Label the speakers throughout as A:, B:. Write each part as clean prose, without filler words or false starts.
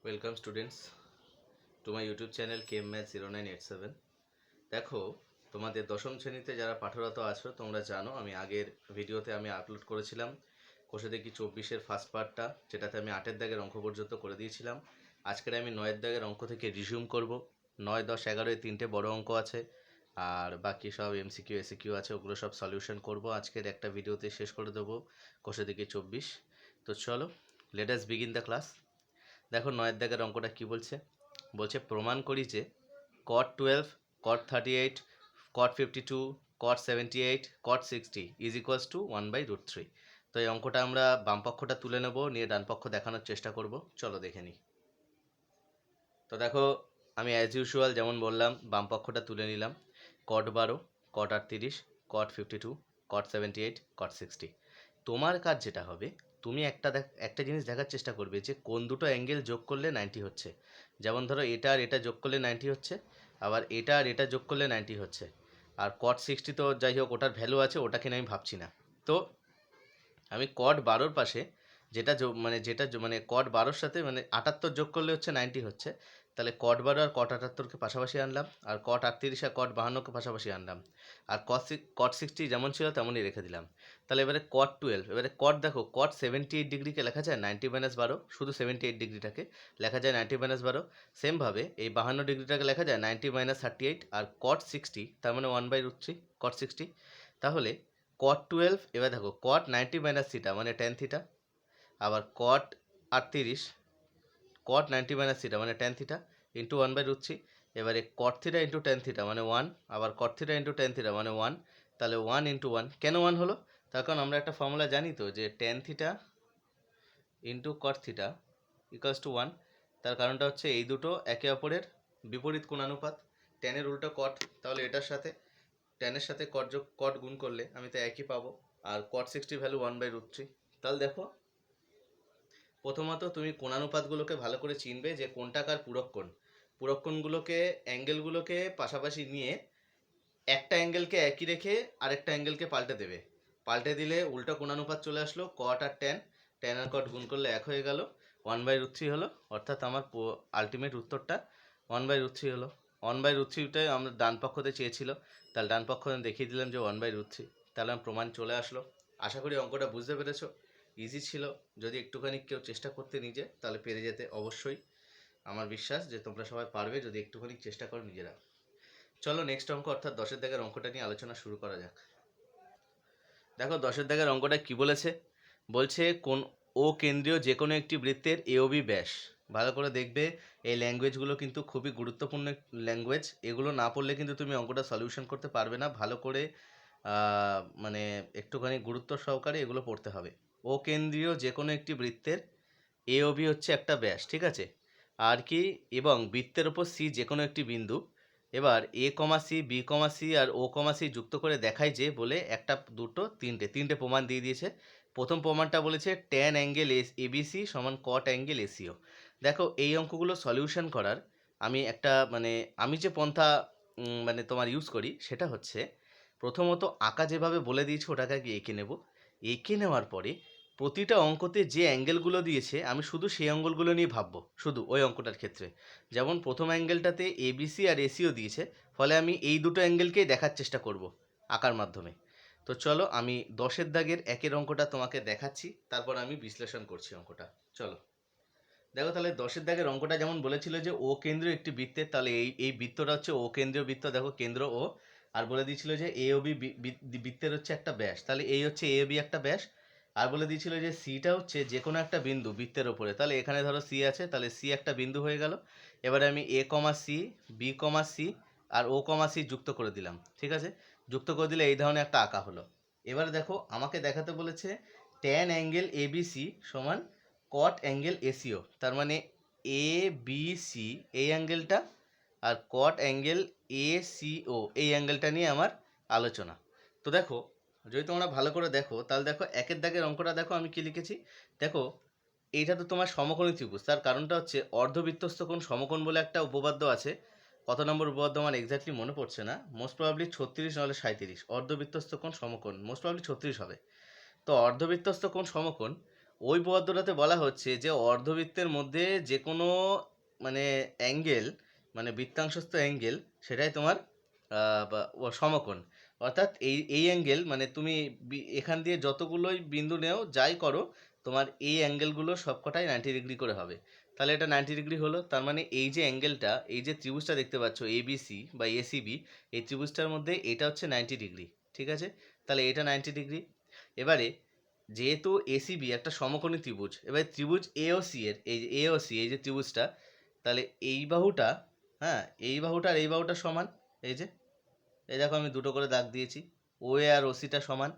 A: Welcome students to my YouTube channel came math 0987। দেখো, তোমাদের দশম শ্রেণীতে যারা পাঠরত আছো তোমরা জানো আমি আগের ভিডিওতে আমি আপলোড করেছিলাম কোষে দেখি 24-এর ফার্স্ট পার্টটা, যেটাতে আমি 8-এর দাগের অঙ্ক পর্যন্ত করে দিয়েছিলাম। আজকের আমি 9-এর দাগের অঙ্ক থেকে রিজিউম করব। 9, 10, 11 এই তিনটে বড় অঙ্ক আছে, আর বাকি সব এমসিকিউ এসিকিউ আছে, ওগুলো সব সলিউশন করব আজকের একটা ভিডিওতে, শেষ করে দেবো কোষে দেখি 24। তো চলো, let us begin the class. দেখো 9-এর দাগের অঙ্কটা কি বলছে। বলছে প্রমাণ করি যে cot 12, cot 38, cot 52, cot 78, cot 60 is equals to 1/√3। তো এই অঙ্কটা আমরা বাম পক্ষটা তুলে নেব, নিয়ে ডান পক্ষ দেখানোর চেষ্টা করব। চলো দেখে নিই। তো দেখো, আমি অ্যাজ ইউজুয়াল যেমন বললাম বাম পক্ষটা তুলে নিলাম। cot 12, cot 38, cot 52, cot 78, cot 60। তোমার কাজ যেটা হবে, তুমি একটা জিনিস দেখার চেষ্টা করবে যে কোন দুটো অ্যাঙ্গেল যোগ করলে 90 হচ্ছে। যেমন ধরো এটা আর এটা যোগ করলে 90 হচ্ছে, আবার এটা আর এটা যোগ করলে 90 হচ্ছে। আর cot 60 তো যাই হোক ওটার ভ্যালু আছে, ওটাকে নিয়ে আমি ভাবছি না। তো আমি cot 12-র পাশে যেটা cot 12-র সাথে 78 যোগ করলে হচ্ছে 90 হচ্ছে। তাহলে cot 12 আর cot 78-কে পাশাপাশি আনলাম, আর cot 38 আর cot 52-কে পাশাপাশি আনলাম, আর cot 60 যেমন ছিল তেমনই রেখে দিলাম। তাহলে এবারে cot 12, এবারে cot দেখো, cot 78 ডিগ্রিকে লেখা যায় 90-12, শুধু 78 ডিগ্রিটাকে লেখা যায় 90-12। সেমভাবে এই 52 ডিগ্রিটাকে লেখা যায় 90-38, আর cot 60 তার মানে 1/√3 cot 60। তাহলে cot 12, এবার দেখো cot 90-θ মানে tan θ, আবার cot 38 cot 90-θ মানে tan θ ইন্টু 1/√3। এবারে cot θ ইন্টু tan θ মানে 1, আবার cot θ ইন্টু tan θ মানে 1। তাহলে 1 ইন্টু 1 কেন 1 হলো? তার কারণ আমরা একটা ফর্মুলা জানি তো, যে tan θ into cot θ equals to 1। তার কারণটা হচ্ছে এই দুটো একে অপরের বিপরীত কোণানুপাত। ট্যানের উল্টো কট, তাহলে এটার সাথে ট্যানের সাথে কট গুণ করলে আমি তো একই পাবো। আর cot 60 ভ্যালু 1/√3। তাহলে দেখো, প্রথমত তুমি কোণানুপাতগুলোকে ভালো করে চিনবে যে কোনটা কার পূরক কোণ। পূরক কোণগুলোকে, অ্যাঙ্গেলগুলোকে পাশাপাশি নিয়ে একটা অ্যাঙ্গেলকে একই রেখে আরেকটা অ্যাঙ্গেলকে পাল্টে দেবে। পাল্টে দিলে উল্টো কোণানুপাত চলে আসলো, কট আর ট্যান, ট্যান আর কট গুণ করলে এক হয়ে গেল, 1/√3 হলো। অর্থাৎ আমার আলটিমেট উত্তরটা 1/√3 হলো। 1/√3টাই আমরা ডান পক্ষতে চেয়েছিল, তাহলে ডান পক্ষ দেখিয়ে দিলাম যে 1/√3। তাহলে আমার প্রমাণ চলে আসলো। আশা করি অঙ্কটা বুঝতে পেরেছো, ইজি ছিল। যদি একটুখানি কেউ চেষ্টা করতে নিজে, তাহলে পেরে যেতে অবশ্যই। আমার বিশ্বাস যে তোমরা সবাই পারবে যদি একটুখানি চেষ্টা করো নিজেরা। চলো নেক্সট অঙ্ক অর্থাৎ 10-এর দাগের অঙ্কটা নিয়ে আলোচনা শুরু করা যাক। দেখো 10-এর দাগের অঙ্কটা কি বলেছে। বলছে কোন ও কেন্দ্রীয় যে কোনো একটি বৃত্তের এ ও বি ব্যাস। ভালো করে দেখবে, এই ল্যাঙ্গুয়েজগুলো কিন্তু খুবই গুরুত্বপূর্ণ ল্যাঙ্গুয়েজ। এগুলো না পড়লে কিন্তু তুমি অঙ্কটা সলিউশন করতে পারবে না। ভালো করে মানে একটুখানি গুরুত্ব সহকারে এগুলো পড়তে হবে। ও কেন্দ্রীয় যে কোনো একটি বৃত্তের এ ও বি হচ্ছে একটা ব্যাস, ঠিক আছে। আর কি, এবং বৃত্তের ওপর সি যে কোনো একটি বিন্দু। এবার এ কমা সি, বি কমা সি আর ও কমা সি যুক্ত করে দেখায় যে, বলে একটা দুটো তিনটে প্রমাণ দিয়ে দিয়েছে। প্রথম প্রমাণটা বলেছে ট্যান অ্যাঙ্গেল এবিসি সমান কট অ্যাঙ্গেল এসিও। দেখো এই অঙ্কগুলো সলিউশন করার আমি যে পন্থা তোমার ইউজ করি সেটা হচ্ছে, প্রথমত আঁকা যেভাবে বলে দিয়েছে ওটাকে আগে এঁকে নেব। এঁকে নেওয়ার পরে প্রতিটা অঙ্কতে যে অ্যাঙ্গেলগুলো দিয়েছে আমি শুধু সেই অ্যাঙ্গেলগুলো নিয়ে ভাববো, শুধু ওই অঙ্কটার ক্ষেত্রে। যেমন প্রথম অ্যাঙ্গেলটাতে এবিসি আর এসিও দিয়েছে, ফলে আমি এই দুটো অ্যাঙ্গেলকেই দেখার চেষ্টা করব আঁকার মাধ্যমে। তো চলো আমি 10-এর দাগের একের অঙ্কটা তোমাকে দেখাচ্ছি, তারপর আমি বিশ্লেষণ করছি অঙ্কটা। চলো দেখো, তাহলে 10-এর দাগের অঙ্কটা যেমন বলেছিল যে ও কেন্দ্রীয় একটি বৃত্তের, তাহলে এই এই বৃত্তটা হচ্ছে ও কেন্দ্রীয় বৃত্ত। দেখো কেন্দ্র ও, আর বলে দিয়েছিল যে এ ও বি বৃত্তের হচ্ছে একটা ব্যাস, তাহলে এই হচ্ছে এ বি একটা ব্যাস। আর বলে দিয়েছিল যে সিটা হচ্ছে যে কোনো একটা বিন্দু বৃত্তের ওপরে, তাহলে এখানে ধরো সি আছে, তাহলে সি একটা বিন্দু হয়ে গেল। এবারে আমি এ কমা সি, বি কমা সি আর ও কমা সি যুক্ত করে দিলাম, ঠিক আছে। যুক্ত করে দিলে এই ধরনের একটা আঁকা হলো। এবারে দেখো আমাকে দেখাতে বলেছে ট্যান অ্যাঙ্গেল এবিসি সমান কট অ্যাঙ্গেল এসিও, তার মানে এ বি সি এই অ্যাঙ্গেলটা আর কট অ্যাঙ্গেল এসিও এই অ্যাঙ্গেলটা নিয়ে আমার আলোচনা। তো দেখো, যদি তোমরা ভালো করে দেখো তাহলে দেখো একের দাগের অঙ্কটা দেখো আমি কি লিখেছি। দেখো এইটা তো তোমার সমকোণী ত্রিভুজ, তার কারণটা হচ্ছে অর্ধবৃত্তস্থ কোণ সমকোণ বলে একটা উপপাদ্য আছে। কত নম্বর উপপাদ্য আমার এক্স্যাক্টলি মনে পড়ছে না, মোস্ট প্রবাবলি 36 নাহলে 37। অর্ধবৃত্তস্থ কোণ সমকোণ মোস্ট প্রবাবলি 36 হবে। তো অর্ধবৃত্তস্থ কোণ সমকোণ, ওই উপপাদ্যটাতে বলা হচ্ছে যে অর্ধবৃত্তের মধ্যে যে কোনো মানে অ্যাঙ্গেল, মানে বৃত্তাংশস্থ অ্যাঙ্গেল, সেটাই তোমার সমকোণ। অর্থাৎ এই অ্যাঙ্গেল মানে তুমি এখান দিয়ে যতগুলোই বিন্দু নেও যাই করো, তোমার এই অ্যাঙ্গেলগুলো সবকটাই 90 ডিগ্রি করে হবে। তাহলে এটা 90 ডিগ্রি হলো। তার মানে এই যে অ্যাঙ্গেলটা, এই যে ত্রিভুজটা দেখতে পাচ্ছ এবিসি বা এসিবি, এই ত্রিভুজটার মধ্যে এটা হচ্ছে 90 ডিগ্রি। ঠিক আছে, তাহলে এটা 90 ডিগ্রি। এবারে যেহেতু এসিবি একটা সমকোণী ত্রিভুজ, এবার ত্রিভুজ এওসি এর এই যে এওসি, এই যে ত্রিভুজটা, তাহলে এই বাহুটা, হ্যাঁ এই বাহুটা আর এই বাহুটা সমান। এই যে এই দেখো আমি দুটো করে দাগ দিয়েছি, ওএ আর ওসিটা সমান।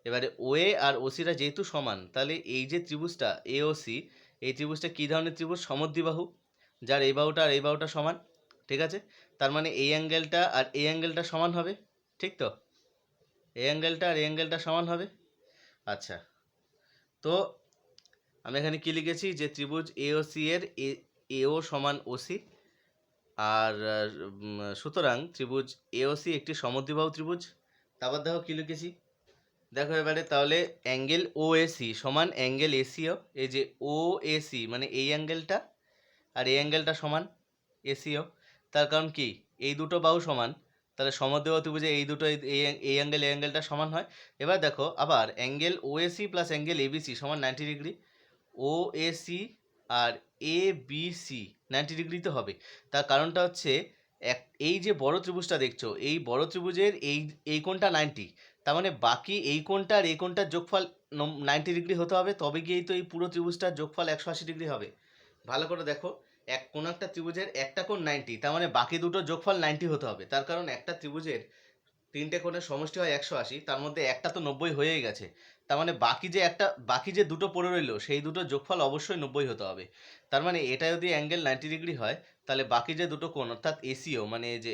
A: এবারে ওএ আর ওসিটা যেহেতু সমান, তাহলে এই যে ত্রিভুজটা এওসি, এই ত্রিভুজটা কী ধরনের ত্রিভুজ? সমদ্বিবাহু, যার এই বাহুটা আর এই বাহুটা সমান। ঠিক আছে, তার মানে এই অ্যাঙ্গেলটা আর এই অ্যাঙ্গেলটা সমান হবে। ঠিক তো, এই অ্যাঙ্গেলটা আর এই অ্যাঙ্গেলটা সমান হবে। আচ্ছা, তো আমি এখানে কি লিখেছি যে ত্রিভুজ এওসি এর এও সমান ওসি, আর সুতরাং ত্রিভুজ এওসি একটি সমদ্বিবাহু ত্রিভুজ। তারপর দেখো কি লিখেছি, দেখো এবারে তাহলে অ্যাঙ্গেল ওএসি সমান অ্যাঙ্গেল এসিও। এই যে ওএসি মানে এই অ্যাঙ্গেলটা আর এই অ্যাঙ্গেলটা সমান এসিও। তার কারণ কি, এই দুটো বাহু সমান, তাহলে সমদ্বিবাহু ত্রিভুজে এই দুটো এই অ্যাঙ্গেল এই অ্যাঙ্গেলটা সমান হয়। এবার দেখো আবার angle OAC plus angle ABC সমান 90 ডিগ্রি। ওএসি আর এ বি সি 90 ডিগ্রিতে হবে। তার কারণটা হচ্ছে এই যে বড় ত্রিভুজটা দেখছো, এই বড় ত্রিভুজের এই কোণটা 90, তার মানে বাকি এই কোণটা আর এই কোণটার যোগফল 90 ডিগ্রি হতে হবে, তবে গিয়েই তো এই পুরো ত্রিভুজটার যোগফল 180 ডিগ্রি হবে। ভালো করে দেখো, কোনো একটা ত্রিভুজের একটা কোণ 90, তার মানে বাকি দুটো যোগফল 90 হতে হবে। তার কারণ একটা ত্রিভুজের তিনটে কোণের সমষ্টি হয় 180, তার মধ্যে একটা তো 90 হয়েই গেছে। তার মানে বাকি যে দুটো পড়ে রইলো সেই দুটো যোগফল অবশ্যই 90 হতে হবে। তার মানে এটা যদি অ্যাঙ্গেল 90 ডিগ্রি হয়, তাহলে বাকি যে দুটো কোণ অর্থাৎ এসিও মানে এই যে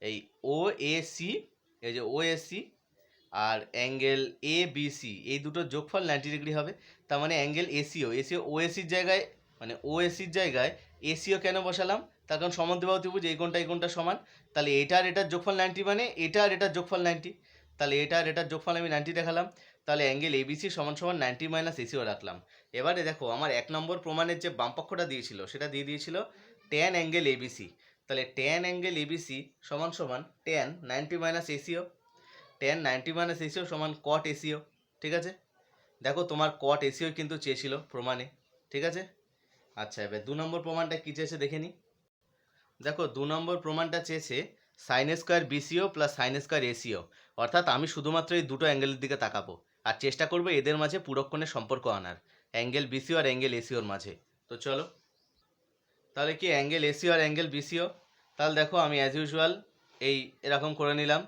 A: এই ও এ সি, এই যে ও এসি আর অ্যাঙ্গেল এ বি সি, এই দুটো যোগফল 90 ডিগ্রি হবে। তার মানে অ্যাঙ্গেল এসিও ও এসির জায়গায়, মানে ও এসির জায়গায় এসিও কেন বসালাম? তার কারণ সমদ্বিবাহু ত্রিভুজ এই কোণটা সমান। তাহলে এটা আর এটার যোগফল 90 মানে এটা আর এটার যোগফল 90, তাহলে এটা আর এটার যোগফল আমি 90 দেখালাম। তাহলে অ্যাঙ্গেল এবিসি সমান সমান 90 মাইনাস এসিও রাখলাম। এবারে দেখো আমার 1 নম্বর প্রমাণের যে বাম পক্ষটা দিয়েছিল সেটা দিয়ে দিয়েছিল ট্যান অ্যাঙ্গেল এবিসি। তাহলে ট্যান অ্যাঙ্গেল এবিসি সমান সমান tan 90 minus SEO, tan 90 minus SEO সমান কট এসিও। ঠিক আছে, দেখো তোমার কট এসিও কিন্তু চেয়েছিল প্রমাণে। ঠিক আছে, আচ্ছা এবার 2 নম্বর প্রমাণটা কী চেয়েছে দেখে নিই। দেখো 2 নম্বর প্রমাণটা চেয়েছে sine square বিসিও plus sine square SEO. অর্থাৎ আমি শুধুমাত্র এই দুটো অ্যাঙ্গেলের দিকে তাকাবো আর চেষ্টা করবো এদের মাঝে পুরক্ষণের সম্পর্ক আনার, অ্যাঙ্গেল বিসিও আর অ্যাঙ্গেল এসিওর মাঝে। তো চলো, তাহলে কি অ্যাঙ্গেল এসিও আর অ্যাঙ্গেল বিসিও, তাহলে দেখো আমি অ্যাজ ইউজুয়াল এরকম করে নিলাম।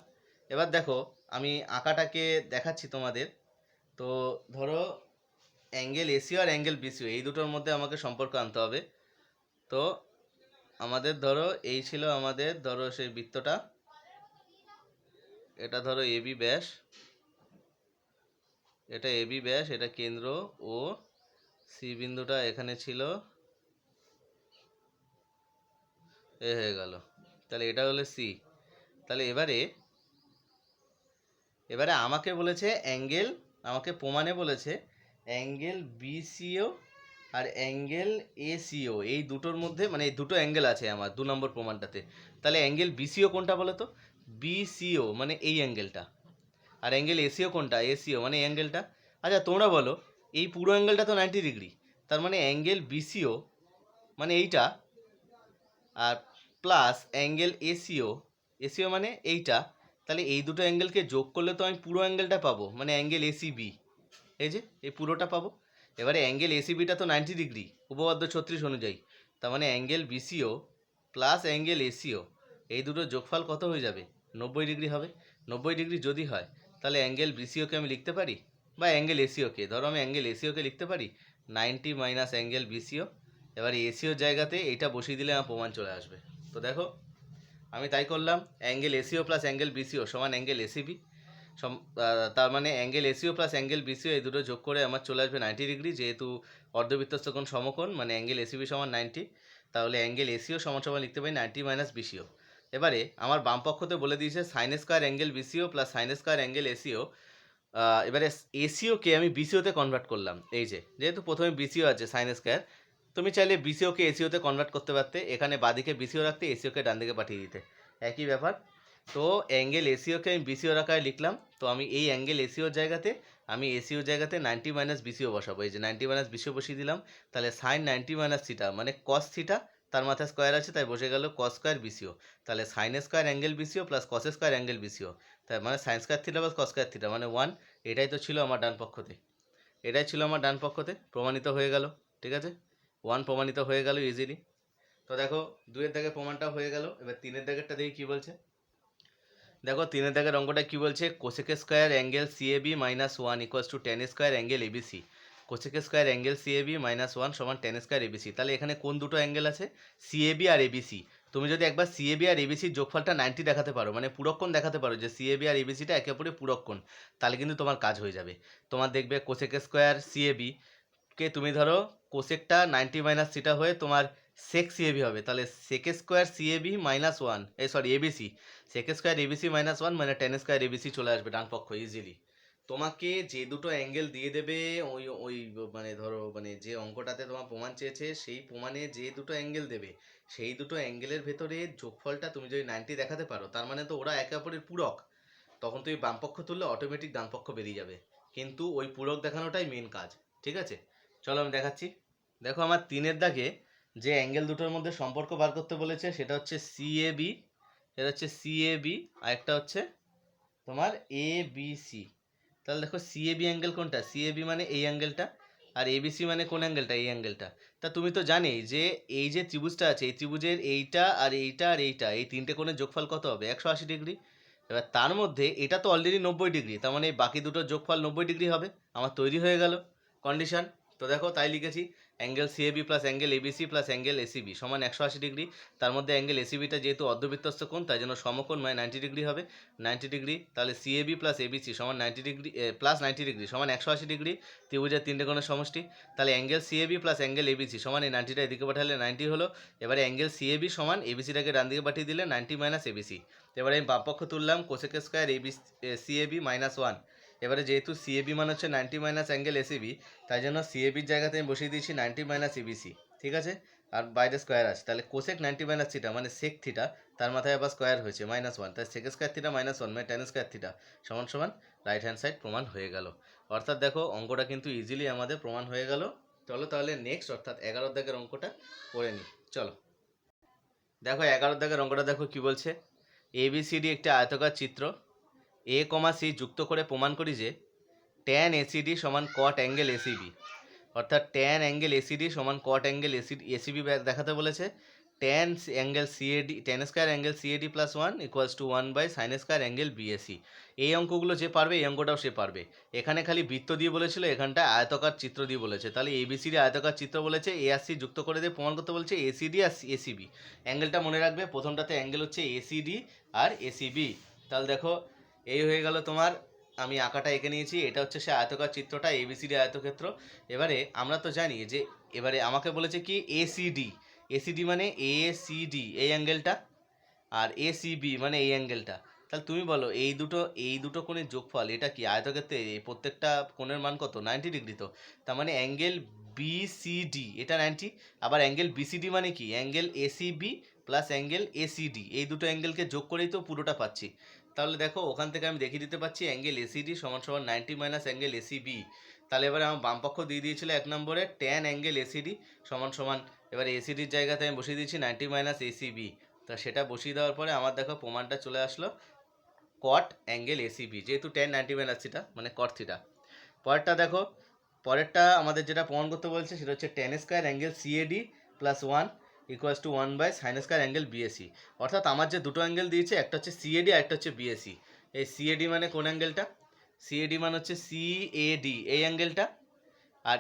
A: এবার দেখো আমি আঁকাটাকে দেখাচ্ছি তোমাদের। তো ধরো অ্যাঙ্গেল এসিও আর অ্যাঙ্গেল বিসিও এই দুটোর মধ্যে আমাকে সম্পর্ক আনতে হবে। তো আমাদের ধরো এই ছিল আমাদের ধরো সেই বৃত্তটা, এটা ধরো এবি ব্যাস, এটা এবি ব্যাস, এটা কেন্দ্র ও সি বিন্দুটা এখানে ছিল, এ হয়ে গেল। তাহলে এটা হলো সি। তাহলে এবারে আমাকে বলেছে আমাকে প্রমাণে বলেছে অ্যাঙ্গেল বিসিও আর অ্যাঙ্গেল এসিও এই দুটোর মধ্যে, মানে এই দুটো অ্যাঙ্গেল আছে আমার 2 নম্বর প্রমাণটাতে। তাহলে অ্যাঙ্গেল বিসিও কোনটা বলো তো? বিসিও মানে এই অ্যাঙ্গেলটা। আর অ্যাঙ্গেল এসিও কোনটা? এসিও মানে এই অ্যাঙ্গেলটা। আচ্ছা তোমরা বলো, এই পুরো অ্যাঙ্গেলটা তো 90 ডিগ্রি, তার মানে অ্যাঙ্গেল বিসিও মানে এইটা, আর প্লাস অ্যাঙ্গেল এসিও মানে এইটা, তাহলে এই দুটো অ্যাঙ্গেলকে যোগ করলে তো আমি পুরো অ্যাঙ্গেলটা পাবো, মানে অ্যাঙ্গেল এসিবি, এই যে এই পুরোটা পাবো। এবারে অ্যাঙ্গেল এসিবিটা তো 90 ডিগ্রি উপপাদ্য 36 অনুযায়ী, তার মানে অ্যাঙ্গেল বিসিও প্লাস অ্যাঙ্গেল এসিও এই দুটো যোগফল কত হয়ে যাবে? 90 ডিগ্রি হবে। 90 ডিগ্রি যদি হয় তাহলে অ্যাঙ্গেল বিসিওকে আমি লিখতে পারি, বা অ্যাঙ্গেল এসিওকে, ধরো আমি অ্যাঙ্গেল এসিওকে লিখতে পারি 90 মাইনাস অ্যাঙ্গেল বিসিও। এবারে এসিওর জায়গাতে এটা বসিয়ে দিলে আমার প্রমাণ চলে আসবে। তো দেখো আমি তাই করলাম, অ্যাঙ্গেল এসিও প্লাস অ্যাঙ্গেল বিসিও সমান অ্যাঙ্গেল এসিবি। তার মানে অ্যাঙ্গেল এসিও প্লাস অ্যাঙ্গেল বিসিও এই দুটো যোগ করে আমার চলে আসবে 90 ডিগ্রি, যেহেতু অর্ধবৃত্তস্থ কোণ সমকোণ মানে অ্যাঙ্গেল এসিবি সমান 90। তাহলে অ্যাঙ্গেল এসিও সমান সমান লিখতে পারি 90 মাইনাস বিসিও। এবারে আমার বাম পক্ষতে বলে দিয়েছে সাইন স্কোয়ার অ্যাঙ্গেল বিসিও প্লাস সাইন স্কোয়ার অ্যাঙ্গেল এসিও এবারে এসিওকে আমি বিসিওতে কনভার্ট করলাম। এই যে যেহেতু প্রথমে বিসিও আছে সাইন স্কয়ার, তুমি চাইলে বিসিওকে এসিওতে কনভার্ট করতে পারতে, এখানে বাদিকে বিসিও রাখতে, এসিওকে ডান দিকে পাঠিয়ে দিতে, একই ব্যাপার। তো অ্যাঙ্গেল এসিওকে আমি বিসিওর আকারে লিখলাম, তো আমি এই অ্যাঙ্গেল এসিওর জায়গাতে আমি এসিওর জায়গাতে 90 মাইনাস বিসিও বসাবো। এই যে 90 মাইনাস বিসিও বসিয়ে দিলাম, তাহলে সাইন 90 মাইনাস থিটা মানে কস থিটা, তার মাথায় স্কোয়ার আছে তাই বসে গেল কস স্কোয়ার বিসিও, তাহলে সাইন স্কোয়ার অ্যাঙ্গেল বিসিও প্লাস কস স্কোয়ার অ্যাঙ্গেল বিসিও, তাই মানে sine square theta plus cos square theta মানে 1। এটাই তো ছিল আমার ডান পক্ষতে, এটাই ছিল আমার ডান পক্ষতে, প্রমাণিত হয়ে গেল। ঠিক আছে, 1 প্রমাণিত হয়ে গেল ইজিলি। তো দেখো 2-এর দাগের প্রমাণটাও হয়ে গেল। এবার 3-এর দাগেরটা দেখি কী বলছে। দেখো 3-এর দাগের অঙ্কটা কী বলছে, cosec square angle CAB minus 1 equals two tan square angle ABC. Cosec square angle CAB minus 1 সমান টেন স্কোয়ার এবিসি। তাহলে এখানে কোন দুটো অ্যাঙ্গেল আছে, সিএবি আর এবিসি। তুমি যদি একবার সিএবি আর এবিসির যোগফলটা 90 দেখাতে পারো, মানে পুরক্ষণ দেখাতে পারো যে সিএবি আর এবিসিটা একে অপরের পুরক্ষণ, তাহলে কিন্তু তোমার কাজ হয়ে যাবে। তোমার দেখবে কোসেক স্কোয়ার সিএবি কে তুমি ধরো কোসেকটা 90 মাইনাস থিটা হয়ে তোমার সেক সিএবি হবে, তাহলে sec square CAB minus 1 ABC, sec square ABC minus 1 মানে টেন স্কোয়ার এবিসি চলে আসবে ডান পক্ষ ইজিলি। তোমাকে যে দুটো অ্যাঙ্গেল দিয়ে দেবে ওই ওই মানে ধরো মানে যে অঙ্কটাতে তোমার প্রমাণ চেয়েছে সেই প্রমাণে যে দুটো অ্যাঙ্গেল দেবে সেই দুটো অ্যাঙ্গেলের ভেতরে যোগফলটা তুমি যদি 90 দেখাতে পারো, তার মানে তো ওরা একে অপরের পূরক, তখন তুমি বামপক্ষ তুললে অটোমেটিক ডান পক্ষ বেরিয়ে যাবে। কিন্তু ওই পূরক দেখানোটাই মেন কাজ। ঠিক আছে, চলো আমি দেখাচ্ছি। দেখো আমার 3-এর দাগে যে অ্যাঙ্গেল দুটোর মধ্যে সম্পর্ক বার করতে বলেছে সেটা হচ্ছে সিএবি, এটা হচ্ছে সিএবি আর একটা হচ্ছে তোমার এবিসি। তাহলে দেখো সিএবি অ্যাঙ্গেল কোনটা, সিএবি মানে এই অ্যাঙ্গেলটা, আর এবিসি মানে কোন অ্যাঙ্গেলটা, এই অ্যাঙ্গেলটা। তা তুমি তো জানোই যে এই যে ত্রিভুজটা আছে এই ত্রিভুজের এইটা আর এইটা আর এইটা এই তিনটে কোণের যোগফল কত হবে, 180 ডিগ্রি। এবার তার মধ্যে এটা তো অলরেডি 90 ডিগ্রি, তার মানে এই বাকি দুটোর যোগফল 90 ডিগ্রি হবে, আমার তৈরি হয়ে গেল কন্ডিশন। তো দেখো তাই লিখেছি, angle CAB plus angle ABC plus angle ACB সমান 180 ডিগ্রি। তার মধ্যে অ্যাঙ্গেল এসিবিটা যেহেতু অর্ধবৃত্তস্থ কোণ তাই জন্য সমকোণ মানে 90 ডিগ্রি হবে, 90 ডিগ্রি। তাহলে সিএবি প্লাস এবিসি সমান 90 ডিগ্রি প্লাস 90 ডিগ্রি সমান 180 ডিগ্রি, ত্রিভুজের তিনটে কোণের সমষ্টি। তাহলে angle CAB plus angle ABC সমান এই 90টা এদিকে পাঠালে 90 হলো। এবারে অ্যাঙ্গেল সিএবি সমান এবিসিটাকে ডান দিকে পাঠিয়ে দিলে 90 মাইনাস এবিসি। এবারে আমি বাম পক্ষ তুললাম কোসেক স্কোয়ার সিএবি মাইনাস 1। এবারে যেহেতু সিএবি মানে হচ্ছে 90 মাইনাস অ্যাঙ্গেল এসিবি, তাই জন্য সিএবির জায়গাতে আমি বসিয়ে দিয়েছি 90 মাইনাস এবিসি। ঠিক আছে, আর বাইরে স্কোয়ার আছে, তাহলে কোসেক 90 মাইনাস থিটা মানে সেক থিটা, তার মাথায় আবার স্কোয়ার হয়েছে মাইনাস 1, তাই সেক স্কোয়ার থিটা মাইনাস 1 মানে টেন স্কোয়ার থিটা সমান সমান রাইট হ্যান্ড সাইড প্রমাণ হয়ে গেল। অর্থাৎ দেখো অঙ্কটা কিন্তু ইজিলি আমাদের প্রমাণ হয়ে গেল। চলো তাহলে নেক্সট অর্থাৎ 11 দাগের অঙ্কটা করে নিই। চলো দেখো 11 দাগের অঙ্কটা দেখো কি বলছে, এবিসিডি একটি আয়তকার চিত্র, এ কমা সি যুক্ত করে প্রমাণ করি যে ট্যান এসিডি সমান কট অ্যাঙ্গেল এসিবি। অর্থাৎ ট্যান অ্যাঙ্গেল এসিডি সমান কট অ্যাঙ্গেল এসিবি দেখাতে বলেছে। Tan angle CAD tan square angle CAD plus 1 equals to 1 by sine square angle BAC. এই অঙ্কগুলো যে পারবে এই অঙ্কটাও সে পারবে। এখানে খালি বৃত্ত দিয়ে বলেছিল, এখানটা আয়তকার চিত্র দিয়ে বলেছে, তাহলে এবিসিডি আয়তকার চিত্র বলেছে, এ আর সি যুক্ত করে দিয়ে প্রমাণ করতে বলছে এসিডি আর এসিবি। অ্যাঙ্গেলটা মনে রাখবে, প্রথমটাতে অ্যাঙ্গেল হচ্ছে এসিডি আর এসিবি। তাহলে দেখো এই হয়ে গেল তোমার, আমি আঁকাটা এঁকে নিয়েছি, এটা হচ্ছে সে আয়তকার চিত্রটা এবিসিডি আয়তক্ষেত্র। এবারে আমরা তো জানি যে এবারে আমাকে বলেছে কি এসিডি, এসিডি মানে এসিডি এই অ্যাঙ্গেলটা, আর এসিবি মানে এই অ্যাঙ্গেলটা। তাহলে তুমি বলো এই দুটো কোণের যোগফল এটা কি, আয়তক্ষেত্রে প্রত্যেকটা কোণের মান কত, 90 ডিগ্রি। তো তার মানে অ্যাঙ্গেল বিসিডি এটা 90, আবার অ্যাঙ্গেল বিসিডি মানে কি, angle ACB plus angle ACD, এই দুটো অ্যাঙ্গেলকে যোগ করেই তো পুরোটা পাচ্ছি। তাহলে দেখো ওখান থেকে আমি দেখিয়ে দিতে পারছি অ্যাঙ্গেল এসিডি সমান সমান 90 মাইনাস অ্যাঙ্গেল এসিবি। তাহলে এবারে আমার বাম পক্ষ দিয়ে দিয়েছিল 1 নম্বরে ট্যান অ্যাঙ্গেল এসিডি সমান সমান, এবারে এসিডির জায়গাতে আমি বসিয়ে দিয়েছি 90 মাইনাস এসিবি। তা সেটা বসিয়ে দেওয়ার পরে আমার দেখো প্রমাণটা চলে আসলো কট অ্যাঙ্গেল এসিবি, যেহেতু ট্যান 90 মাইনাস থিটা মানে কট থিটা। পরেরটা দেখো, পরেরটা আমাদের যেটা প্রমাণ করতে বলছে সেটা হচ্ছে tan square angle CAD plus 1 equals to 1 by sine square angle BAC. অর্থাৎ আমার যে দুটো অ্যাঙ্গেল দিয়েছে একটা হচ্ছে সিএডি আর একটা হচ্ছে বিএসি। এই সিএডি মানে কোন অ্যাঙ্গেলটা, সিএডি মানে হচ্ছে সিএডি এই অ্যাঙ্গেলটা, আর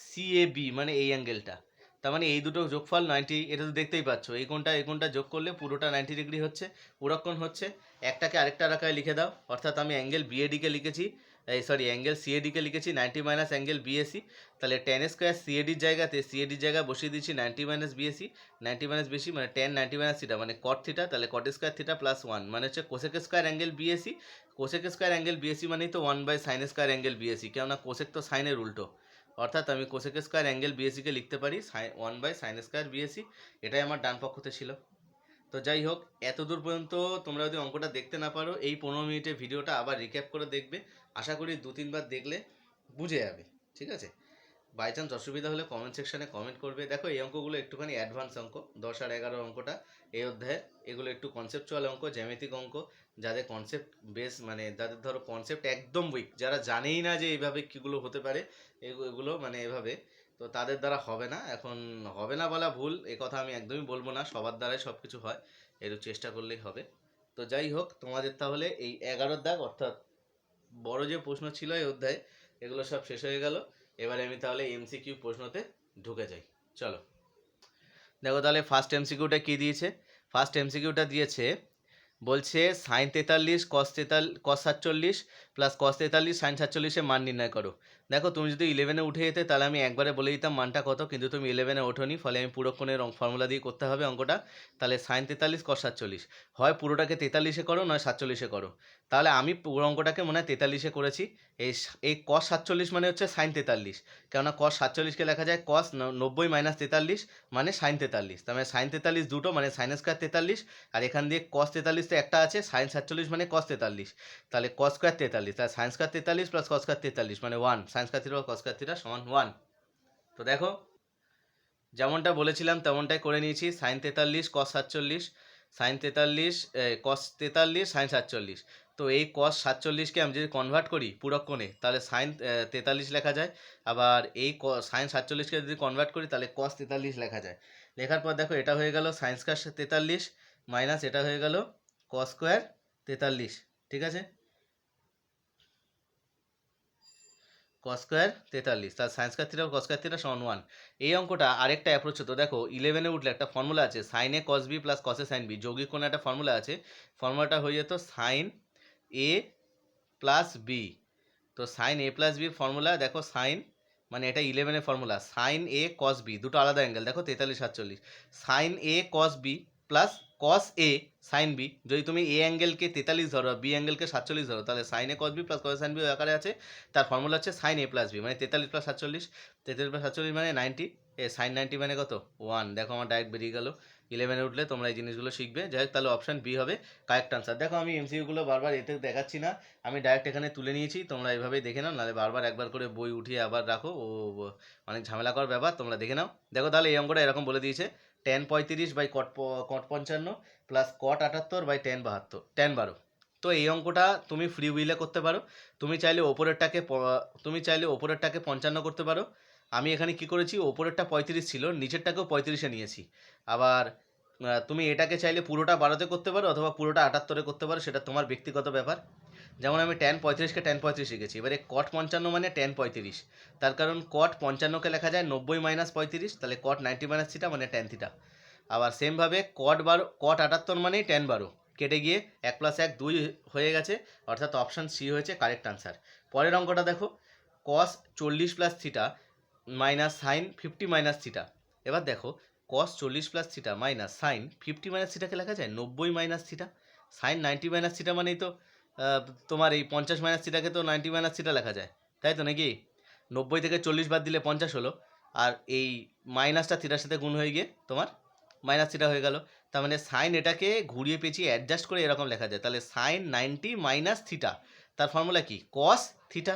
A: সিএবি মানে এই অ্যাঙ্গেলটা। তার মানে এই দুটো যোগফল 90, এটা তো দেখতেই পাচ্ছ, এই কোণটা যোগ করলে পুরোটা 90 ডিগ্রি হচ্ছে, পুরক্ষণ হচ্ছে। একটাকে আরেকটা আকারে লিখে দাও, অর্থাৎ আমি অ্যাঙ্গেল বিএডিকে লিখেছি এই সরি অ্যাঙ্গেল সিএডিকে লিখেছি 90 মাইনাস অ্যাঙ্গেল বিএসি, তাহলে টেন স্কোয়ার সিএডির জায়গায় বসিয়ে দিচ্ছি 90 মাইনাস বিএসি, 90 মাইনাস বিএসি মানে 10 90 মাইনাস থিটা মানে কট থিটা, তাহলে কট স্কোয়ার থিটা প্লাস 1 মানে হচ্ছে cosec square angle BAC, cosec square angle BAC মানেই তো 1/sin স্কোয়ার অ্যাঙ্গেল বিএসি, কেননা কোসেক তো সাইনের উল্টো, অর্থাৎ আমি কোসেক স্কোয়ার অ্যাঙ্গেল বিএসিকে লিখতে পারি 1/sin স্কোয়ার বিএসি, এটাই আমার ডান পক্ষতে ছিল। তো যাই হোক, এত দূর পর্যন্ত তোমরা যদি অঙ্কটা দেখতে না পারো এই 15 মিনিটের ভিডিওটা আবার রিক্যাপ করে দেখবে, আশা করি 2-3 বার দেখলে বুঝে যাবে, ঠিক আছে? বাই চান্স অসুবিধা হলে কমেন্ট সেকশানে কমেন্ট করবে। দেখো এই অঙ্কগুলো একটুখানি অ্যাডভান্স অঙ্ক, 10 আর 11 অঙ্কটা এই অধ্যায়ে, এগুলো একটু কনসেপচুয়াল অঙ্ক, জ্যামিতিক অঙ্ক, যাদের কনসেপ্ট বেস মানে যাদের ধরো কনসেপ্ট একদম উইক, যারা জানেই না যে এইভাবে কীগুলো হতে পারে, এগুলো মানে এভাবে, তো তাদের দ্বারা হবে না। এখন হবে না বলা ভুল, এ কথা আমি একদমই বলবো না, সবার দ্বারাই সব কিছু হয়, একটু চেষ্টা করলেই হবে। তো যাই হোক, তোমাদের তাহলে এই 11 দাগ অর্থাৎ বড় যে প্রশ্ন ছিল এই অধ্যায়ে, এগুলো সব শেষ হয়ে গেল। এবারে আমি তাহলে এমসিকিউ প্রশ্নতে ঢুকে যাই, চলো। দেখো তাহলে ফার্স্ট এমসিকিউটা কী দিয়েছে, ফার্স্ট এমসিকিউটা দিয়েছে বলছে sin 43 cos 47 plus cos 43 sin 47 মান নির্ণয় করো। দেখো তুমি যদি 11-এ উঠে যেতে তাহলে আমি একবারে বলে দিতাম মানটা কত, কিন্তু তুমি 11-এ ওঠোনি, ফলে আমি পুরো কোণের ফর্মুলা দিয়ে করতে হবে অঙ্কটা। তাহলে sin 43 cos 47, হয় পুরোটাকে 43-এ করো নয় 47-এ করো। তাহলে আমি পুরো অঙ্কটাকে মনে হয় 43-এ করেছি। এই cos 47 মানে হচ্ছে sin 43, কেননা cos 47-কে লেখা যায় cos 90 মাইনাস 43 মানে sin 43, তার মানে sin 43 দুটো মানে sin স্কোয়ার 43, আর এখান দিয়ে cos 43 তো একটা আছে, sin 47 মানে cos 43, তাহলে cos স্কোয়ার 43, তাহলে sin square 43 plus cos square 43 মানে 1, sin square theta cos square theta সমান 1। তো দেখো যেমনটা বলেছিলাম তেমনটাই করে নিয়েছি, sin 43 cos 47, sin 43 cos 43 sin 47। তো এই cos 47-কে আমি যদি কনভার্ট করি পূরক কোণে তাহলে sin 43 লেখা যায়, আবার এই sin 47-কে যদি কনভার্ট করি তাহলে cos 43 লেখা যায়। লেখার পর দেখো এটা হয়ে গেল sin স্কোয়ার 43 মাইনাস এটা হয়ে গেল cos স্কোয়ার 43, ঠিক আছে? cos স্কোয়ার 43, তার sin square theta cos square theta সমান 1। এই অঙ্কটা আরেকটা অ্যাপ্রোচ হতো, দেখো 11-এ উঠলে একটা ফর্মুলা আছে sin a cos b plus cos a sin b, যৌগিক কোণে একটা ফর্মুলা আছে, ফর্মুলাটা হয়ে যেত sin a প্লাস b। তো sin a plus b formula দেখো, sin মানে এটা 11-এর formula, sin a cos b দুটো আলাদা অ্যাঙ্গেল, দেখো 43 47, sin a cos b plus cos a sin b, যদি তুমি a অ্যাঙ্গেলকে 43 ধরো b অ্যাঙ্গেলকে 47 ধরো তাহলে sin a cos b plus cos a sin b আকারে আছে, তার ফর্মুলা হচ্ছে sin a প্লাস b মানে 43 প্লাস 47, 43 প্লাস 47 মানে 90, sin 90 মানে কত 1। দেখো আমার ডাইরেক্ট বেরিয়ে গেল, 11-এ উঠলে তোমরা এই জিনিসগুলো শিখবে। যাই হোক, তাহলে অপশান বি হবে কারেক্ট আনসার। দেখো আমি এমসিকিউগুলো বারবার এতে দেখাচ্ছি না, আমি ডাইরেক্ট এখানে তুলে নিয়েছি, তোমরা এভাবেই দেখে নাও, নাহলে বারবার একবার করে বই উঠিয়ে আবার রাখো, অনেক ঝামেলা করার ব্যাপার, তোমরা দেখে নাও। দেখো তাহলে এই অঙ্কটা এরকম বলে দিয়েছে tan 35 by cot 55 plus cot 78 by tan 12। তো এই অঙ্কটা তুমি ফ্রি উইলে করতে পারো, তুমি চাইলে ওপরেরটাকে 55 করতে পারো। আমি এখানে কি করেছি, ওপরেরটা 35 ছিল, নিচেরটাকেও 35-এ নিয়েছি। আবার তুমি এটাকে চাইলে পুরোটা 12-তে করতে পারো অথবা পুরোটা 78-এ করতে পারো, সেটা তোমার ব্যক্তিগত ব্যাপার। যেমন আমি tan 35-কে tan 35 শিখেছি, এবারে cot 55 মানে tan 35, তার কারণ cot 55-কে লেখা যায় 90 মাইনাস 35, তাহলে cot 90 মাইনাস থিটা মানে tan থিটা। আবার সেমভাবে cot 78 মানেই tan 12, কেটে গিয়ে 1 প্লাস 1 2 হয়ে গেছে, অর্থাৎ অপশান সি হয়েছে কারেক্ট আনসার। পরের অঙ্কটা দেখো, cos 40 plus theta minus sine 50 minus theta. এবার দেখো cos 40 plus theta minus sine 50 minus থিটাকে লেখা যায় 90 minus theta, sine 90 minus theta মানেই তো তোমার এই 50 মাইনাস থিটাকে তো 90 মাইনাস থিটা লেখা যায়, তাই তো নাকি? 90 থেকে 40 বাদ দিলে 50 হলো, আর এই মাইনাসটা থিটার সাথে গুণ হয়ে গিয়ে তোমার মাইনাস থিটা হয়ে গেল। তার মানে সাইন এটাকে ঘুরিয়ে পেঁচিয়ে অ্যাডজাস্ট করে এরকম লেখা যায়, তাহলে সাইন 90 মাইনাস থিটা, তার ফর্মুলা কি cos থিটা।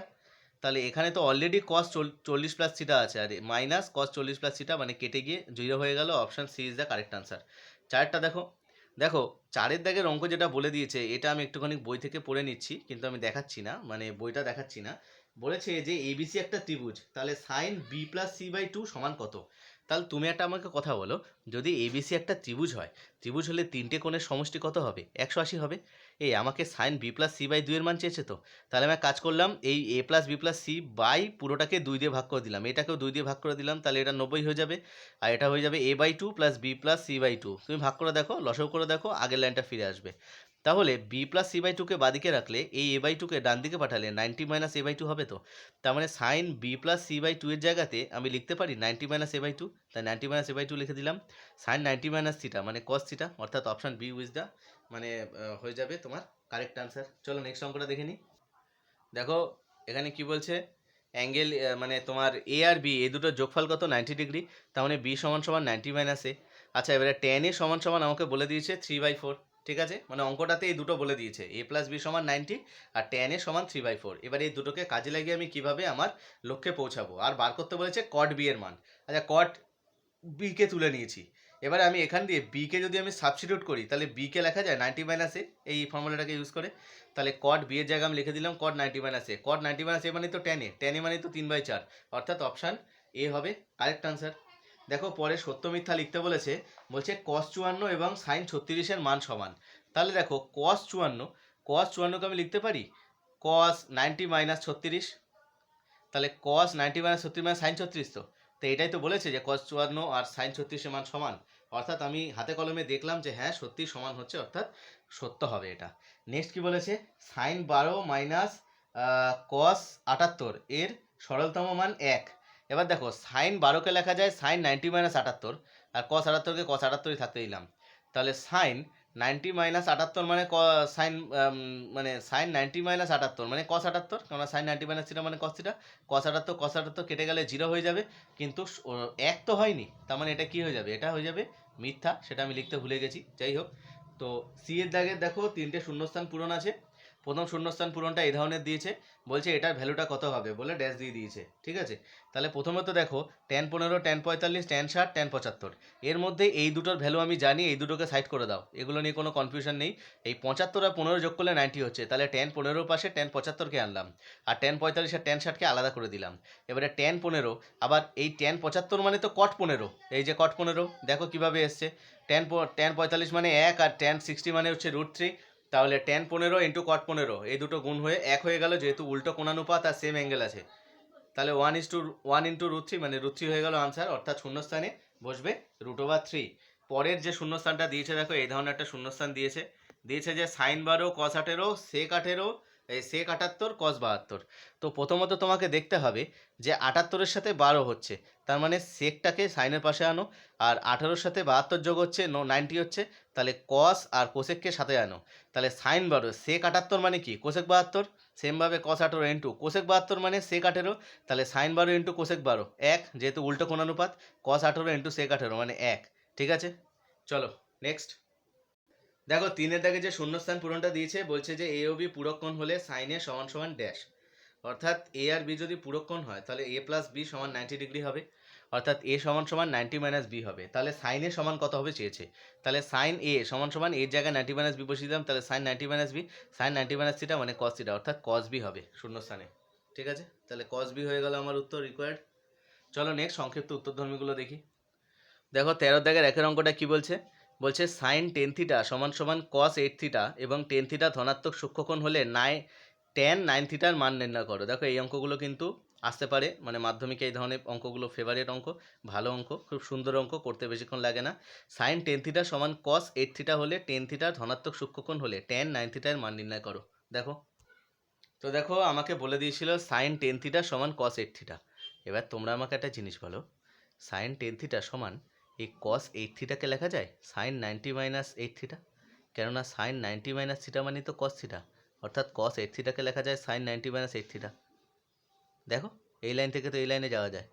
A: তাহলে এখানে তো অলরেডি cos 40 প্লাস থিটা আছে, আর মাইনাস cos 40 প্লাস থিটা মানে কেটে গিয়ে 0 হয়ে গেল, option C is the correct answer. চারটা দেখো, দেখো 4-এর দাগের অঙ্ক যেটা বলে দিয়েছে এটা আমি একটুখানি বই থেকে পড়ে নিচ্ছি, কিন্তু আমি দেখাচ্ছি না, মানে বইটা দেখাচ্ছি না। বলেছে যে এবিসি একটা ত্রিভুজ, তাহলে sine B plus C by 2 সমান কত? তাহলে তুমি একটা আমাকে কথা বলো, যদি এবিসি একটা ত্রিভুজ হয়, ত্রিভুজ হলে তিনটে কোণের সমষ্টি কত হবে? 180 হবে। এই আমাকে sine B plus C by 2 এর মান চেয়েছে, তো তাহলে আমি কাজ করলাম, এই A plus B plus C by পুরোটাকে 2 দিয়ে ভাগ করে দিলাম, এটাকেও 2 দিয়ে ভাগ করে দিলাম, তাহলে এটা 90 হয়ে যাবে, আর এটা হয়ে যাবে a by 2 plus B plus C by 2। তুমি ভাগ করে দেখো, লসাগু করে দেখো, আগের লাইনটা ফিরে আসবে। তাহলে বি প্লাস সি বাই টুকে বাদিকে রাখলে এই এ বাই টুকে ডান দিকে পাঠালে 90 মাইনাস এ বাই টু হবে। তো তার মানে sine B plus C by two এর জায়গাতে আমি লিখতে পারি 90 মাইনাস এ বাই টু, তাই 90 মাইনাস এ বাই টু লিখে দিলাম। সাইন 90 মাইনাস থিটা মানে কস থিটা, অর্থাৎ অপশান বি উইজ দ্য মানে হয়ে যাবে তোমার কারেক্ট আনসার। চলো নেক্সট অঙ্কটা দেখে নিই। দেখো এখানে কি বলছে, অ্যাঙ্গেল মানে তোমার এ আর বি এই দুটোর যোগফল কত 90 ডিগ্রি, তার মানে বি সমান সমান 90 মাইনাস এ। আচ্ছা এবারে টেন এ সমান সমান আমাকে বলে দিয়েছে 3/4, ঠিক আছে, মানে অঙ্কটাতে এই দুটো বলে দিয়েছে এ প্লাস বি সমান 90 আর টেন এ সমান 3/4। এবার এই দুটোকে কাজে লাগিয়ে আমি কিভাবে আমার লক্ষ্যে পৌঁছাবো, আর বার করতে বলেছে কট বি এর মান। আচ্ছা কট বিকে তুলে নিয়েছি, এবারে আমি এখান দিয়ে বিকে যদি আমি সাবস্টিটিউট করি তাহলে বিকে লেখা যায় 90 মাইনাস এ, এই ফর্মুলাটাকে ইউজ করে। তাহলে কট বি এর জায়গায় আমি লিখে দিলাম কট 90 মাইনাস এ। কট 90 মাইনাস এ মানে তো টেন এ মানে তো 3/4, অর্থাৎ অপশান এ হবে কারেক্ট আনসার। দেখো পরে সত্য মিথ্যা লিখতে বলেছে, বলছে কস 54 এবং সাইন 36 এর মান সমান। তাহলে দেখো কস 54কে আমি লিখতে পারি কস 90 মাইনাস 36, তাহলে কস 90 মাইনাস 36 মানে সাইন 36। তো এটাই তো বলেছে যে কস 54 আর সাইন 36 এর মান সমান, অর্থাৎ আমি হাতে কলমে দেখলাম যে হ্যাঁ সত্যি সমান হচ্ছে, অর্থাৎ সত্য হবে এটা। নেক্সট কি বলেছে, সাইন 12 মাইনাস কস 78 এর সরলতম মান 1। এবার দেখো সাইন 12কে লেখা যায় সাইন 90 মাইনাস 78 আর কস 78কে কস 78ই থাকতে দিলাম। তাহলে সাইন 90 মাইনাস 78 মানে সাইন মানে সাইন 90 মাইনাস 78 মানে কস 78, কারণ সাইন 90 মাইনাস থিটা মানে কস থিটা। কস 78 কেটে গেলে 0 হয়ে যাবে, কিন্তু 1 তো হয়নি, তার মানে এটা কি হয়ে যাবে, এটা হয়ে যাবে মিথ্যা, সেটা আমি লিখতে ভুলে গেছি। যাই হোক, তো সি এর দাগে দেখো 3টে শূন্যস্থান পূরণ আছে। প্রথম শূন্যস্থান পূরণটা এই ধরনের দিয়েছে, বলছে এটার ভ্যালুটা কত হবে বলে ড্যাশ দিয়ে দিয়েছে, ঠিক আছে। তাহলে প্রথমত দেখো ট্যান 15, ট্যান 45, ট্যান 60, ট্যান 75, এর মধ্যে এই দুটোর ভ্যালু আমি জানি, এই দুটোকে সাইড করে দাও, এগুলো নিয়ে কোনো কনফিউশন নেই। এই 75 আর 15 যোগ করলে 90 হচ্ছে, তাহলে ট্যান 15 পাশে ট্যান 75কে আনলাম, আর ট্যান 45 আর ট্যান 60কে আলাদা করে দিলাম। এবারে ট্যান 15, আবার এই ট্যান 75 মানে তো কট 15, এই যে কট 15 দেখো কিভাবে এসছে, ট্যান 45 মানে 1 আর ট্যান 60 মানে হচ্ছে √3, তাহলে ট্যান 15 ইন্টু কট 15 এই দুটো গুণ হয়ে 1 হয়ে গেল, যেহেতু উল্টো কোণানুপাত আর সেম অ্যাঙ্গেল আছে। তাহলে 1:1 ইন্টু √3 মানে √3 হয়ে গেল আনসার, অর্থাৎ শূন্যস্থানে বসবে √3। পরের যে শূন্যস্থানটা দিয়েছে দেখো এই ধরনের একটা শূন্যস্থান দিয়েছে যে সাইন 12 কস 18 সেক 18 এই সেক 78 কস 72। তো প্রথমত তোমাকে দেখতে হবে যে 78-এর সাথে 12 হচ্ছে, তার মানে সেকটাকে সাইনের পাশে আনো, আর 18-এর সাথে 72 যোগ হচ্ছে 90 হচ্ছে, তাহলে কস আর কোসেককে সাথে আনো। তাহলে সাইন 12 সেক 78 মানে কি কোসেক 72, সেমভাবে কস 18 ইন্টু কোসেক 72 মানে সেক 18, তাহলে সাইন 12 ইন্টু কোসেক 12 1, যেহেতু উল্টো কোণানুপাত, কস 18 ইন্টু সেক 18 মানে 1, ঠিক আছে। চলো নেক্সট দেখো 3-এর দাগে যে শূন্যস্থান পূরণটা দিয়েছে, বলছে যে এ ও বি পূরক কোণ হলে সাইন এ সমান সমান ড্যাশ, অর্থাৎ এ আর বি যদি পূরক কোণ হয় তাহলে এ প্লাস বি সমান 90 ডিগ্রি হবে, অর্থাৎ এ সমান সমান 90 মাইনাস বি হবে। তাহলে সাইন এ সমান কত হবে চেয়েছে, তাহলে সাইন এ সমান সমান এর জায়গায় 90 মাইনাস বি বসিয়ে দিলাম, তাহলে sine 90 minus B, sine 90 minus থিটা মানে কস থিটা, অর্থাৎ কস বি হবে শূন্যস্থানে, ঠিক আছে। তাহলে কস বি হয়ে গেল আমার উত্তর রিকোয়ার্ড। চলো নেক্সট সংক্ষিপ্ত উত্তরধর্মীগুলো দেখি। দেখো 13 দাগের একের অঙ্কটা কি বলছে, বলছে সাইন 10 থিটা সমান সমান কস 8 থিটা এবং 10 থিটা ধনাত্মক সূক্ষ্মকোণ হলে tan 9 থিটার মান নির্ণয় করো। দেখো এই অঙ্কগুলো কিন্তু আসতে পারে, মানে মাধ্যমিকে এই ধরনের অঙ্কগুলো ফেভারিট অঙ্ক, ভালো অঙ্ক, খুব সুন্দর অঙ্ক, করতে বেশিক্ষণ লাগে না। সাইন 10 থিটা সমান কস 8 থিটা হলে 10 থিটার ধনাত্মক সূক্ষ্মকোণ হলে tan 9 থিটার মান নির্ণয় করো। দেখো তো দেখো আমাকে বলে দিয়েছিল সাইন 10 থিটা সমান কস 8 থিটা। এবার তোমরা আমাকে একটা জিনিস বলো, সাইন 10 থিটা সমান এই কস 8 থিটাকে লেখা যায় সাইন 90 মাইনাস 8 থিটা, কেননা সাইন 90 মাইনাস থিটা মানে তো কস থিটা, অর্থাৎ কস 8 থিটাকে লেখা যায় সাইন 90 মাইনাস 8 থিটা। দেখো এই লাইন থেকে তো এই লাইনে যাওয়া যায়,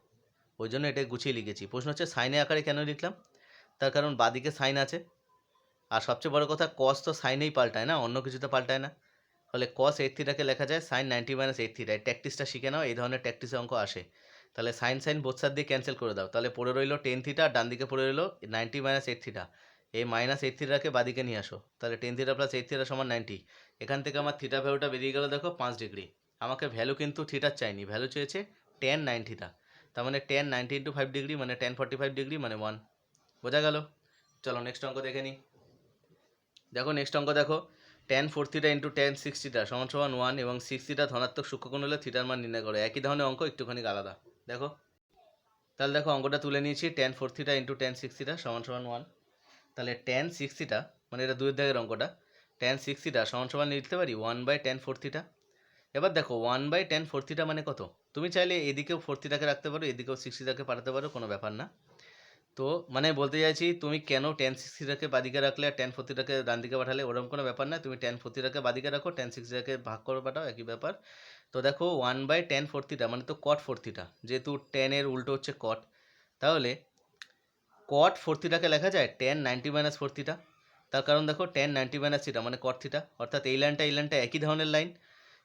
A: ওই জন্য এটা গুছিয়ে লিখেছি। প্রশ্ন হচ্ছে সাইনে আকারে কেন লিখলাম, তার কারণ বাদিকে সাইন আছে, আর সবচেয়ে বড় কথা কস তো সাইনেই পাল্টায় না, অন্য কিছুতে পাল্টায় না। ফলে কস 8 থিটাকে লেখা যায় সাইন 90 মাইনাস 8 থিটা। এই ট্যাকটিসটা শিখে নাও, এই ধরনের ট্যাকটিসে অঙ্ক আসে। তাহলে সাইন সাইন বোথ সাইড দিয়ে ক্যান্সেল করে দাও, তাহলে পড়ে রইলো 10 থিটা, আর ডান দিকে পড়ে রইলো 90 মাইনাস 8 থিটা। এই মাইনাস 8 থিটাকে বাদিকে নিয়ে আসো, তাহলে 10 থিটা প্লাস 8 থিটা সমান 90। এখান থেকে আমার থিটা ভ্যালুটা বেরিয়ে গেল দেখো 5 ডিগ্রি। আমাকে ভ্যালু কিন্তু থিটার চাইনি, ভ্যালু চেয়েছে tan 9 থিটা, তার মানে tan 90 ইন্টু 5 ডিগ্রি মানে tan 45 ডিগ্রি মানে 1। বোঝা গেল। চলো নেক্সট অঙ্ক দেখে নিই। দেখো নেক্সট অঙ্ক দেখো, tan 4 theta into tan 6 theta সমান সমান 1 এবং 6 থিটা ধনাত্মক সূক্ষ্মকোণ হলে থিটার মান নির্ণয় করো। একই ধরনের অঙ্ক, একটুখানি আলাদা। দেখো তাহলে দেখো অঙ্কটা তুলে নিয়েছি, tan 4 theta into tan 6 theta সমান সমান 1। তাহলে tan 6 থিটা মানে এটা 2 দাগের অঙ্কটা, tan 6 থিটা সমান সমান লিখতে পারি 1/tan 4 থিটা। এবার দেখো 1/tan 4 থিটা মানে কত, তুমি চাইলে এদিকেও 4 থিটাকে রাখতে পারো, এদিকেও 6 থিটাকে পাঠাতে পারো, কোনো ব্যাপার না। তো মানে বলতে চাইছি তুমি কেন tan 6 থিটাকে বাদিকে রাখলে আর tan 4 থিটাকে ডান দিকে পাঠালে, ওরকম কোনো ব্যাপার না। তুমি tan 4 থিটাকে বাদিকে রাখো, tan 6 থিটাকে ভাগ করে পাঠাও, একই ব্যাপার। তো দেখো 1/tan 4 থিটা মানে তো cot 4 থিটা, যেহেতু tan এর উল্টো হচ্ছে cot, তাহলে cot 4 থিটাকে লেখা যায় tan 90 - 4 থিটা। তার কারণ দেখো tan 90 - থিটা মানে cot থিটা, অর্থাৎ এই লাইনটা একই ধরনের লাইন।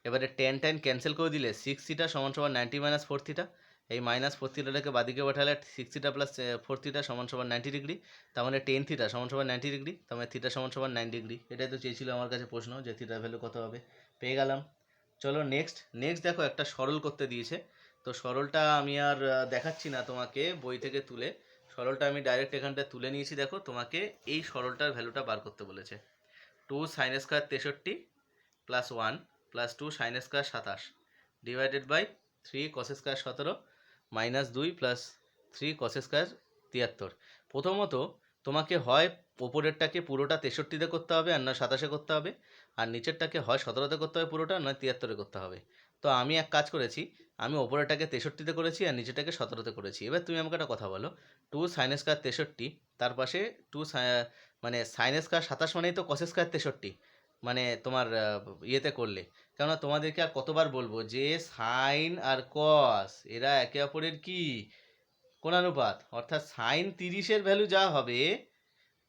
A: এবারে tan ক্যান্সেল করে দিলে 6 থিটা সমান সমান 90 - 4 থিটা। এই -4 থিটাটাকে বাদিকে পাঠালে 6 থিটা প্লাস 4 থিটা সমান সমান 90 ডিগ্রি। তার মানে tan থিটা সমান সমান 90 ডিগ্রি, তার মানে থিটা সমান সমান 9 ডিগ্রি। এটাই তো চেয়েছিল আমার কাছে প্রশ্ন, যে থিটার ভ্যালু কত হবে, পেয়ে গেলাম। চলো নেক্সট দেখো একটা সরল করতে দিয়েছে। তো সরলটা আমি আর দেখাচ্ছি না তোমাকে বই থেকে তুলে, সরলটা আমি ডাইরেক্ট এখানটা তুলে নিয়েছি। দেখো তোমাকে এই সরলটার ভ্যালুটা বার করতে বলেছে। 2 sin square 63 plus 1 plus 2 sin square 27 divided by 3 cos square 17 minus 2 plus 3 cos square 73। প্রথমত তোমাকে হয় ওপরেরটাকে পুরোটা 63তে করতে হবে আর না 27-এ করতে হবে, আর নিচেরটাকে হয় 17তে করতে হবে পুরোটা, নয় 73-এ করতে হবে। তো আমি এক কাজ করেছি, আমি ওপরেরটাকে 63তে করেছি আর নিচেরটাকে 17তে করেছি। এবার তুমি আমাকে একটা কথা বলো, 2 sin স্কয়ার 63 তার পাশে 2 মানে sin স্কয়ার 27 মানেই তো cos স্কয়ার 63, মানে তোমার ইয়েতে করলে। কেননা তোমাদেরকে আর কতবার বলবো যে সাইন আর কস এরা একে অপরের কি কোণানুপাত, অর্থাৎ সাইন 30-এর ভ্যালু যা হবে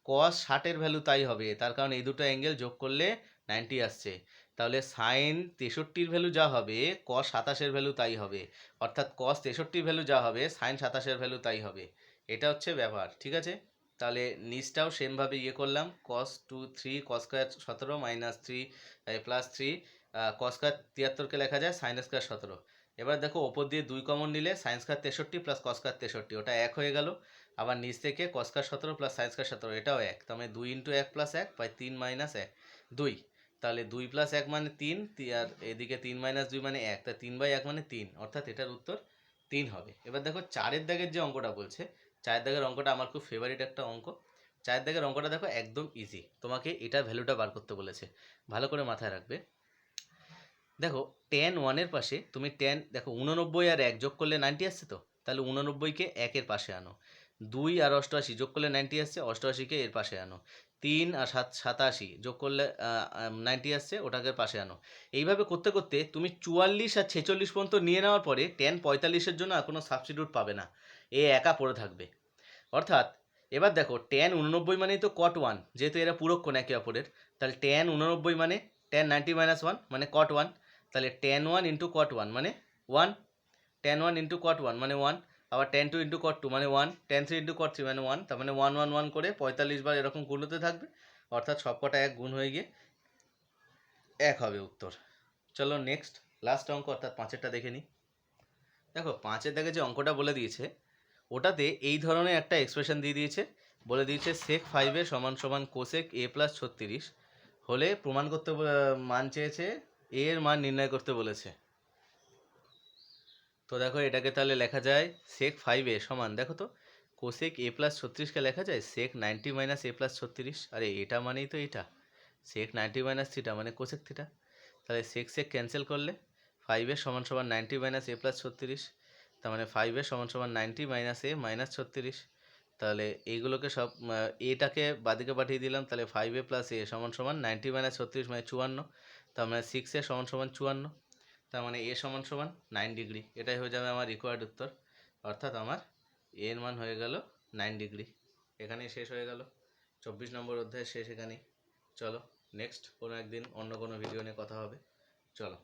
A: কস 60-এর ভ্যালু তাই হবে। তার কারণ এই দুটো অ্যাঙ্গেল যোগ করলে 90 আসছে। তাহলে সাইন 63-র ভ্যালু যা হবে কস 27-এর ভ্যালু তাই হবে, অর্থাৎ কস 63-র ভ্যালু যা হবে সাইন 27-এর ভ্যালু তাই হবে। এটা হচ্ছে ব্যাপার, ঠিক আছে। তাহলে নিচটাও সেমভাবে ইয়ে করলাম, cos 3 cos square 17 minus 3 plus 3 cos square 73-কে লেখা যায় sin স্কয়ার 17। এবার দেখো ওপর দিয়ে 2 কমন নিলে sin square 63 plus cos square 63, ওটা এক হয়ে গেল। আবার নিচ থেকে cos square 17 plus sin square 17, এটাও এক। তার মানে 2 × 1 প্লাস 1 বাই 3 মাইনাস 1 2। তাহলে 2 প্লাস 1 মানে 3, আর এদিকে 3 মাইনাস 2 মানে 1, তা 3/1 মানে 3, অর্থাৎ এটার উত্তর 3 হবে। এবার দেখো 4-এর দাগের যে অঙ্কটা বলছে, 4-এর দাগের অঙ্কটা আমার খুব ফেভারিট একটা অঙ্ক। 4-এর দাগের অঙ্কটা দেখো একদম ইজি, তোমাকে এটার ভ্যালুটা বার করতে বলেছে, ভালো করে মাথায় রাখবে। দেখো tan 1-এর পাশে তুমি tan দেখো 89 আর 1 যোগ করলে 90 আসছে, তো তাহলে 89-কে 1-এর পাশে আনো, 2 আর 88 যোগ করলে 90 আসছে, 88-কে এর পাশে আনো, 3 আর 87 যোগ করলে 90 আসছে, ওটাকে পাশে আনো। এইভাবে করতে করতে তুমি 44 আর 46 পর্যন্ত নিয়ে নেওয়ার পরে tan 45-এর জন্য আর কোনো সাবস্টিটিউট পাবে না, এ একা পড়ে থাকবে। অর্থাৎ এবার দেখো tan 89 মানেই তো cot 1, যেহেতু এরা পূরক কোণ একে অপরের, তাহলে tan 89 মানে tan 90 - 1 মানে cot 1, তাহলে tan 1 × cot 1 মানে 1, tan 1 × cot 1 মানে 1, আবার tan 2 × cot 2 মানে 1, tan 3 × cot 3 মানে 1, তার মানে 1 1 1 করে 45 বার এরকম গুণ হতে থাকবে, অর্থাৎ সবকটা এক গুণ হয়ে গিয়ে এক হবে উত্তর। চলো নেক্সট লাস্ট অঙ্ক অর্থাৎ 5-এরটা দেখে নিই। দেখো 5-এর দাগে যে অঙ্কটা বলে দিয়েছে ওটাতে এই ধরনের একটা এক্সপ্রেশন দিয়ে দিয়েছে, বলে দিয়েছে sec 5 সমান সমান cosec a + 36 হলে প্রমাণ করতে মান চেয়েছে, a এর মান নির্ণয় করতে বলেছে। তো দেখো এটাকে তাহলে লেখা যায় sec 5 সমান, দেখো তো cosec a + 36-কে লেখা যায় sec 90 - a + 36, আরে এটা মানেই তো এটা sec 90 - থিটা মানে cosec থিটা। তাহলে sec ক্যান্সেল করলে 5 সমান সমান 90 - a + 36, তার মানে 5 সমান সমান 90 - a - 36। তাহলে এইগুলোকে সব এটাকে বাদিকে পাঠিয়ে দিলাম, তাহলে 5a + a সমান সমান 90 - 36 মানে 54, তার মানে 6a সমান সমান 54, তার মানে a সমান সমান 9 ডিগ্রি। এটাই হয়ে যাবে আমার রিকোয়ার্ড উত্তর, অর্থাৎ আমার a এর মান হয়ে গেল 9 ডিগ্রি। এখানেই শেষ হয়ে গেল 24 নম্বর অধ্যায় শেষ এখানেই। চলো নেক্সট কোনো একদিন অন্য কোনো ভিডিও নিয়ে কথা হবে, চলো।